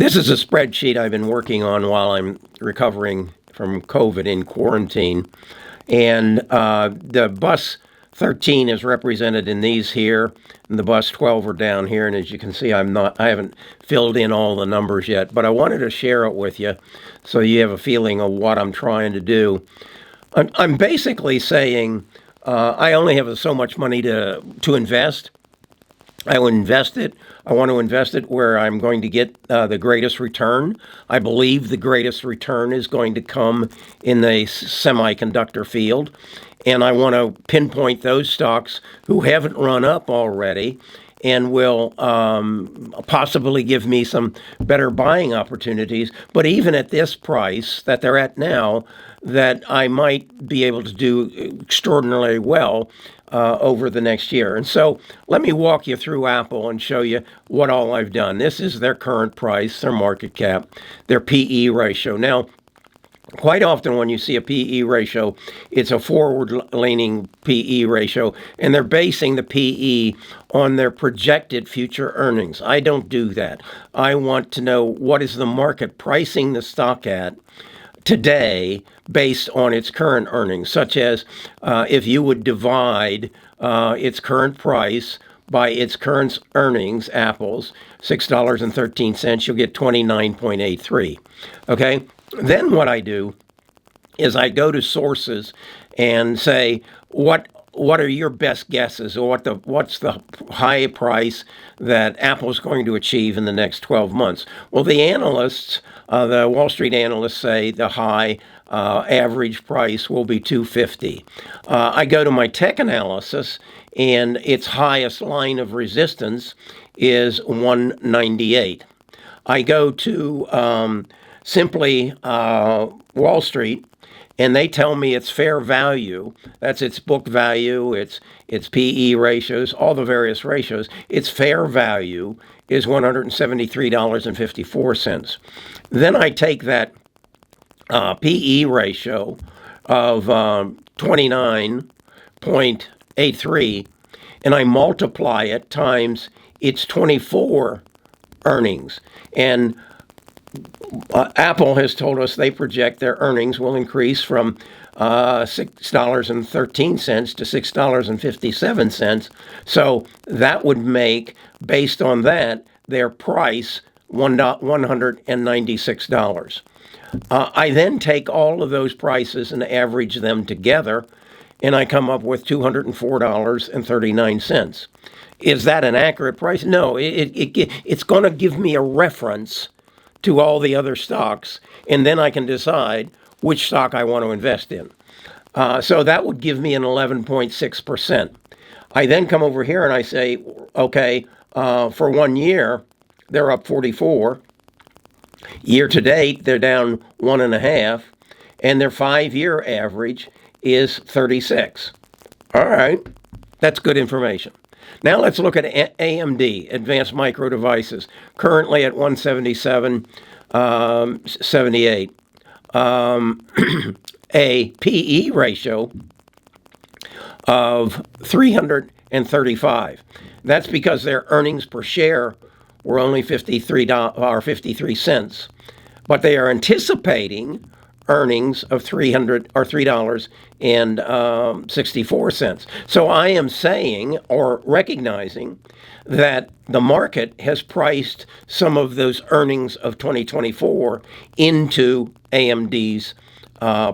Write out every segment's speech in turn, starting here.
This is a spreadsheet I've been working on while I'm recovering from COVID in quarantine. And the bus 13 is represented in these here, and the bus 12 are down here. And as you can see, I haven't filled in all the numbers yet, but I wanted to share it with you so you have a feeling of what I'm trying to do. I'm basically saying I only have so much money to invest. I will invest it. I want to invest it where I'm going to get the greatest return. I believe the greatest return is going to come in the semiconductor field. And I want to pinpoint those stocks who haven't run up already and will possibly give me some better buying opportunities. But even at this price that they're at now, that I might be able to do extraordinarily well over the next year. And so let me walk you through Apple and show you what all I've done. This is their current price, their market cap, their PE ratio. Now, quite often when you see a PE ratio, it's a forward-leaning PE ratio, and they're basing the PE on their projected future earnings. I don't do that. I want to know what is the market pricing the stock at today based on its current earnings, such as if you would divide its current price by its current earnings, Apple's, $6.13, you'll get 29.83. Okay? Then what I do is I go to sources and say, what are your best guesses, or what's the high price that Apple's going to achieve in the next 12 months? Well, the analysts, the Wall Street analysts say the high average price will be $250. I go to my tech analysis, and its highest line of resistance is $198. I go to simply Wall Street, and they tell me its fair value, that's its book value, its PE ratios, all the various ratios, its fair value is $173.54. Then I take that PE ratio of 29.83, and I multiply it times its 24 earnings. And Apple has told us they project their earnings will increase from $6.13 to $6.57. So that would make, based on that, their price $196. I then take all of those prices and average them together, and I come up with $204.39. Is that an accurate price? No, it's going to give me a reference to all the other stocks, and then I can decide which stock I want to invest in. So that would give me an 11.6%. I then come over here and I say, okay, for 1 year, they're up 44. Year to date, they're down 1.5, and their 5-year average is 36. All right, that's good information. Now let's look at AMD, Advanced Micro Devices, currently at 177.78. A PE ratio of 335. That's because their earnings per share were only $53, but they are anticipating earnings of $3.64. So I am saying, or recognizing, that the market has priced some of those earnings of 2024 into AMD's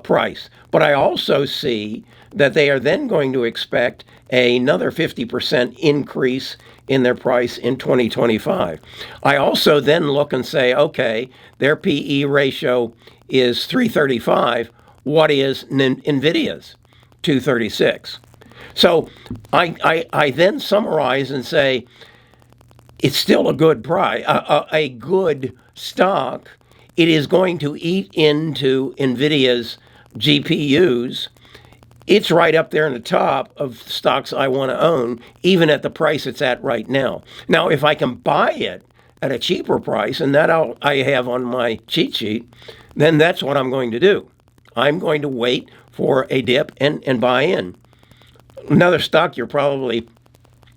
price. But I also see that they are then going to expect another 50% increase in their price in 2025. I also then look and say, okay, their PE ratio is 335. What is NVIDIA's? 236. So I then summarize and say, it's still a good price, a good stock. It is going to eat into NVIDIA's GPUs. It's right up there in the top of stocks I want to own, even at the price it's at right now. Now, if I can buy it at a cheaper price, and that I have on my cheat sheet, then that's what I'm going to do. I'm going to wait for a dip and buy in. Another stock you're probably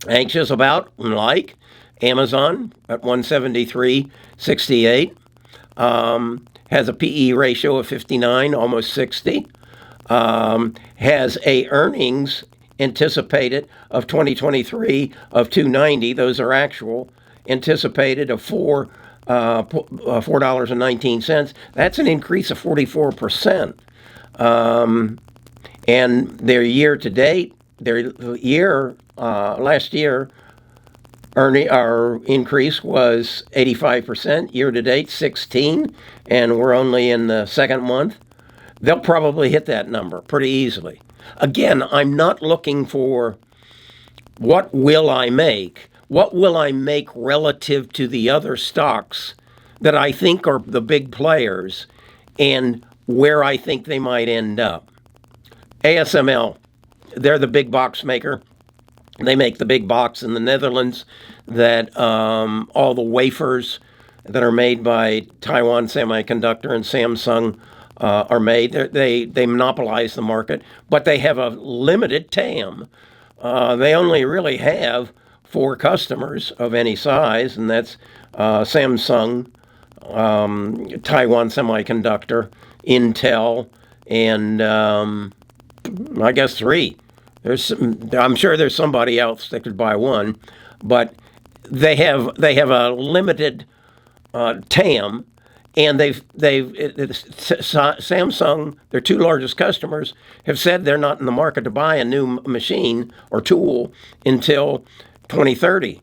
anxious about and like, Amazon at 173.68 has a PE ratio of 59, almost 60. Has a earnings anticipated of 2023 of 290. Those are actual. Anticipated of $4.19. That's an increase of 44%. And their year to date, last year, our increase was 85%. Year to date, 16, and we're only in the second month. They'll probably hit that number pretty easily. Again, I'm not looking for what will I make. What will I make relative to the other stocks that I think are the big players and where I think they might end up? ASML, they're the big box maker. They make the big box in the Netherlands that all the wafers that are made by Taiwan Semiconductor and Samsung are made. They monopolize the market, but they have a limited TAM. They only really have 4 customers of any size, and that's Samsung, Taiwan Semiconductor, Intel, and I guess 3. I'm sure there's somebody else that could buy one, but they have a limited TAM, and Samsung, their 2 largest customers, have said they're not in the market to buy a new machine or tool until 2030.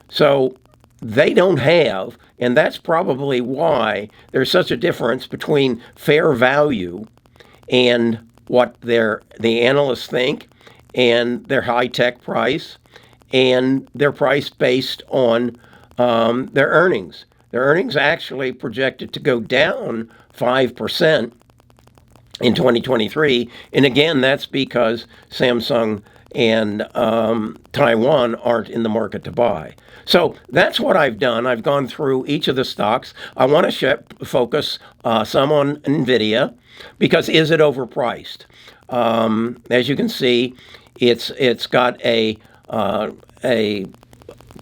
So they don't have, and that's probably why there's such a difference between fair value and what the analysts think, and their high-tech price, and their price based on their earnings. Their earnings actually projected to go down 5% in 2023. And again, that's because Samsung and Taiwan aren't in the market to buy. So that's what I've done. I've gone through each of the stocks. I want to focus some on NVIDIA, because is it overpriced? As you can see, it's got a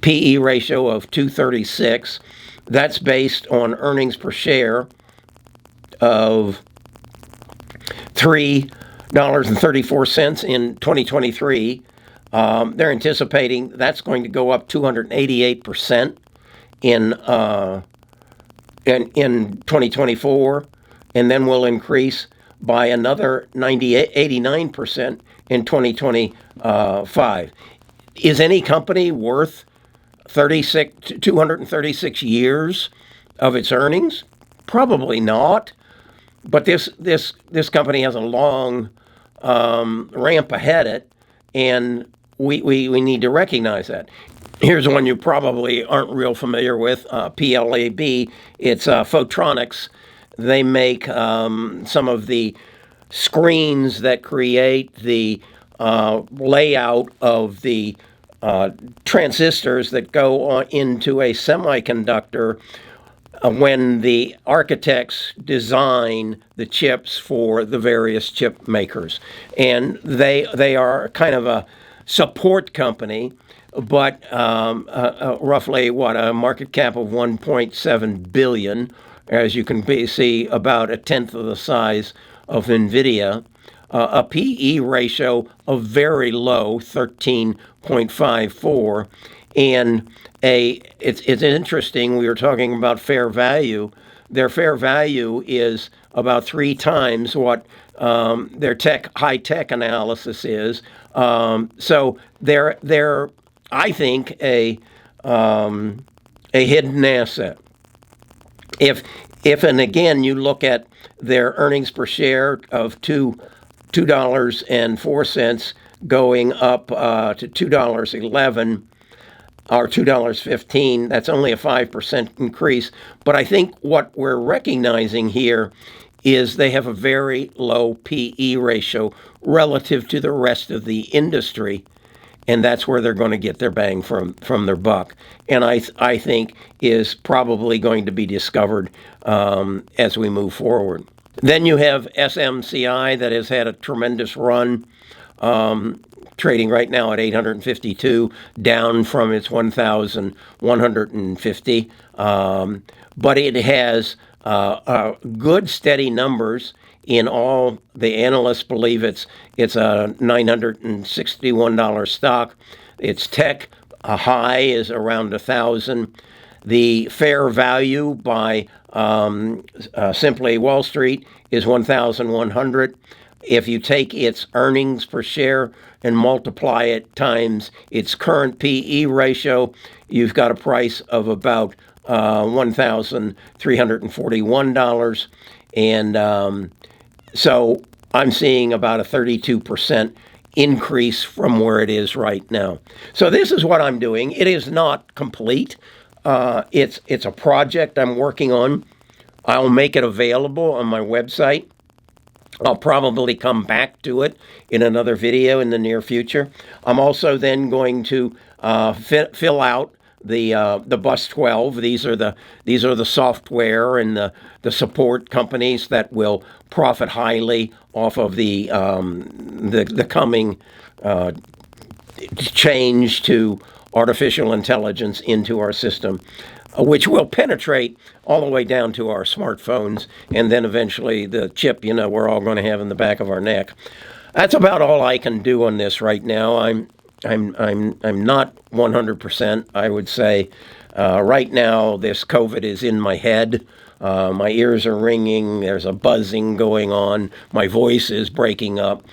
PE ratio of 236. That's based on earnings per share of $3.34 in 2023. They're anticipating that's going to go up 288% in 2024, and then will increase by another 89% in 2025. Is any company worth 236 years of its earnings? Probably not. But this company has a long ramp ahead it, and we need to recognize that. Here's one you probably aren't real familiar with, PLAB. It's Photronics. They make some of the screens that create the layout of the transistors that go into a semiconductor when the architects design the chips for the various chip makers. And they are kind of a support company, but roughly, a market cap of $1.7 billion, as you can see, about a tenth of the size of NVIDIA. A PE ratio of very low, 13.54, and it's interesting. We were talking about fair value. Their fair value is about 3 times what their high tech analysis is. So they're I think a hidden asset. If and again you look at their earnings per share of $2.04 going up to $2.11 or $2.15, that's only a 5% increase. But I think what we're recognizing here is they have a very low PE ratio relative to the rest of the industry, and that's where they're going to get their bang from their buck. And I think is probably going to be discovered as we move forward. Then you have SMCI that has had a tremendous run, trading right now at 852, down from its 1,150. But it has good, steady numbers. In all, the analysts believe it's a $961 stock. Its tech high is around 1,000. The fair value by Simply Wall Street is 1,100. If you take its earnings per share and multiply it times its current PE ratio, you've got a price of about $1,341. And so I'm seeing about a 32% increase from where it is right now. So this is what I'm doing. It is not complete. It's a project I'm working on. I'll make it available on my website. I'll probably come back to it in another video in the near future. I'm also then going to fill out the Bus 12. These are the software and the support companies that will profit highly off of the coming change to artificial intelligence into our system, which will penetrate all the way down to our smartphones, and then eventually the chip, we're all going to have in the back of our neck. That's about all I can do on this right now. I'm not 100%. I would say right now this COVID is in my head. My ears are ringing. There's a buzzing going on. My voice is breaking up.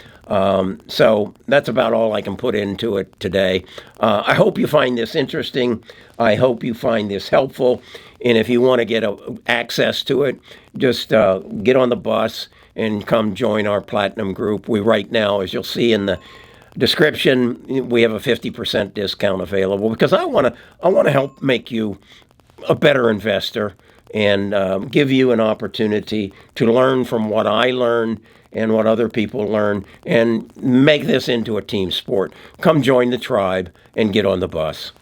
So that's about all I can put into it today. I hope you find this interesting. I hope you find this helpful. And if you want to get access to it, just get on the bus and come join our Platinum group. We right now, as you'll see in the description, we have a 50% discount available because I want to help make you a better investor and give you an opportunity to learn from what I learn and what other people learn and make this into a team sport. Come join the tribe and get on the bus.